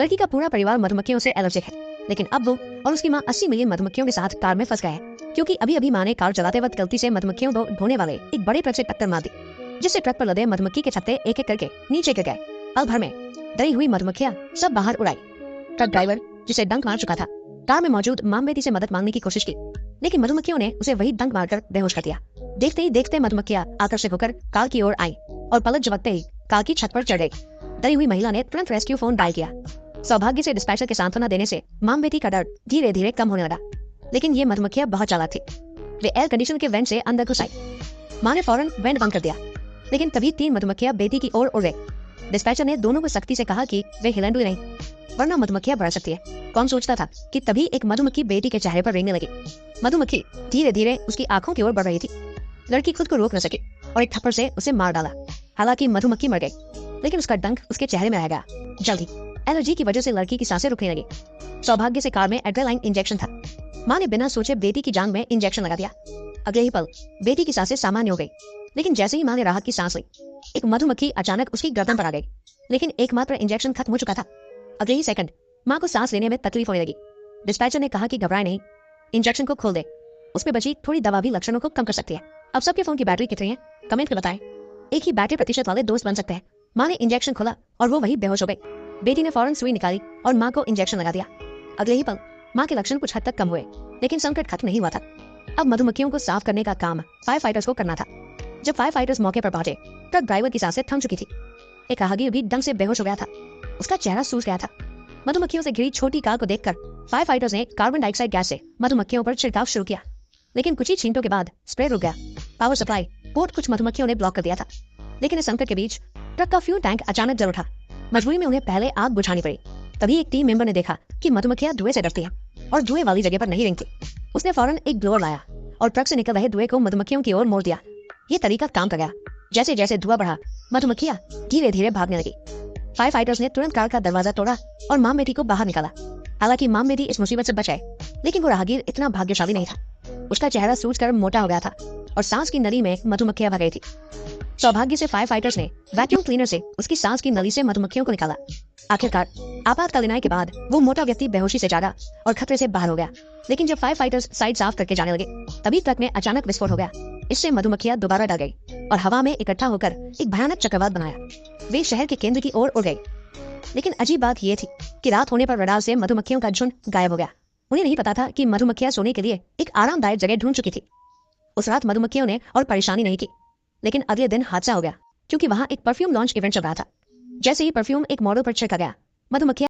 लड़की का पूरा परिवार मधुमक्खियों से एलर्जिक है, लेकिन अब वो और उसकी माँ 80 मिलियन मधुमक्खियों के साथ कार में फंस गए हैं, क्योंकि अभी अभी माँ ने कार चलाते वक्त गलती से मधुमक्खियों को ढोने वाले एक बड़े ट्रक से टक्कर मार दी, जिससे ट्रक पर लदे मधुमक्खी के छत्ते एक एक करके नीचे गिर गए। पल भर में डरी हुई मधुमक्खियां सब बाहर उड़ाई। ट्रक ड्राइवर, जिसे डंक मार चुका था, कार में मौजूद माम बेटी से मदद मांगने की कोशिश की, लेकिन मधुमक्खियों ने उसे वही डंक मारकर बेहोश कर दिया। देखते ही देखते मधुमक्खियां आकर्षित होकर कार की ओर आई और पलक झपकते ही कार की छत पर चढ़ गई। डरी हुई महिला ने तुरंत रेस्क्यू फोन डायल किया। सौभाग्य से डिस्पैचर के सांत्वना देने से माम बेटी का डर धीरे धीरे कम होने लगा, लेकिन ये मधुमक्खियां बहुत चालाक थी। वे एयर कंडीशनर के वेंट से अंदर घुस आई। माँ ने फौरन वेंट बंद कर दिया, लेकिन तभी 3 मधुमक्खियां बेटी की ओर उड़ गई। डिस्पैचर ने दोनों को सख्ती से कहा कि वे हिलन डुल नहीं, वरना मधुमक्खियां बढ़ सकती है। कौन सोचता था कि तभी एक मधुमक्खी बेटी के चेहरे पर रेंगने लगी। मधुमक्खी धीरे धीरे उसकी आंखों की ओर बढ़ रही थी। लड़की खुद को रोक न सकी और एक थप्पड़ से उसे मार डाला। हालांकि मधुमक्खी मर गई, लेकिन उसका डंक उसके चेहरे में रह गया। जल्दी एलर्जी की वजह से लड़की की सांसें रुकने लगी। सौभाग्य से कार में एड्रेनालाइन इंजेक्शन था। माँ ने बिना सोचे बेटी की जांघ में इंजेक्शन लगा दिया। अगले ही पल बेटी की सांसें सामान्य हो गई, लेकिन जैसे ही माँ ने राहत की सांस ली, एक मधुमक्खी अचानक उसकी गर्दन पर आ गई। लेकिन एकमात्र इंजेक्शन खत्म हो चुका था। अगले ही सेकंड माँ को सांस लेने में तकलीफ होने लगी। डिस्पैचर ने कहा कि घबराए नहीं, इंजेक्शन को खोल दे, उसमें बची थोड़ी दवा भी लक्षणों को कम कर सकती है। अब सबके फोन की बैटरी कितनी है, कमेंट कर बताएं। एक ही बैटरी प्रतिशत वाले दोस्त बन सकते हैं। माँ ने इंजेक्शन खोला और वो वही बेहोश हो गई। बेटी ने फौरन सुई निकाली और माँ को इंजेक्शन लगा दिया। अगले ही पल माँ के लक्षण कुछ हद तक कम हुए, लेकिन संकट खत्म नहीं हुआ था। अब मधुमक्खियों को साफ करने का काम फायर फाइटर्स को करना था। जब फायर फाइटर्स मौके पर पहुंचे, ट्रक ड्राइवर की सांसें थम चुकी थी। एक राहगीर भी डंक से बेहोश हो गया था, उसका चेहरा सूज गया था। मधुमक्खियों से घिरी छोटी कार को देखकर फायर फाइटर्स ने कार्बन डाइऑक्साइड गैस से मधुमक्खियों पर छिड़काव शुरू किया, लेकिन कुछ ही छींटों के बाद स्प्रे रुक गया। पावर सप्लाई पोर्ट कुछ मधुमक्खियों ने ब्लॉक कर दिया था, लेकिन इस संकट के बीच ट्रक का फ्यूल टैंक अचानक जल उठा। मजबूरी में उन्हें पहले आग बुझानी पड़ी। तभी एक टीम मेंबर ने देखा कि मधुमक्खियां धुएं से डरती हैं और धुएं वाली जगह पर नहीं रेंगती। उसने फौरन एक ब्लोअर लाया और ट्रक से निकल रहे धुएं को मधुमक्खियों की ओर मोड़ दिया। ये तरीका काम कर गया। जैसे जैसे धुआं बढ़ा, मधुमक्खियां धीरे धीरे भागने लगी। फायर फाइटर्स ने तुरंत कार का दरवाजा तोड़ा और माम बेटी को बाहर निकाला। हालांकि माम बेटी इस मुसीबत से बच गए, लेकिन वो राहगीर इतना भाग्यशाली नहीं था। उसका चेहरा सूजकर मोटा हो गया था और सांस की नली में मधुमक्खियां भर गई थी। सौभाग्य से फायर फाइटर्स ने वैक्यूम क्लीनर से उसकी सांस की नली से मधुमक्खियों को निकाला। आखिरकार आपातकालीन के बाद वो मोटा व्यक्ति बेहोशी से जागा और खतरे से बाहर हो गया। लेकिन जब फायर फाइटर्स साइड साफ करके जाने लगे, तभी ट्रक में अचानक विस्फोट हो गया। इससे मधुमक्खियां दोबारा डर गई और हवा में इकट्ठा होकर एक भयानक चक्रवात बनाया। वे शहर के केंद्र की ओर उड़ गई। लेकिन अजीब बात यह थी कि रात होने पर रडार से मधुमक्खियों का झुंड गायब हो गया। उन्हें नहीं पता था कि मधुमक्खियां सोने के लिए एक आरामदायक जगह ढूंढ चुकी थी। उस रात मधुमक्खियों ने और परेशानी नहीं की, लेकिन अगले दिन हादसा हो गया, क्योंकि वहां एक परफ्यूम लॉन्च इवेंट चल रहा था। जैसे ही परफ्यूम एक मॉडल पर छिड़का गया, मधुमक्खियां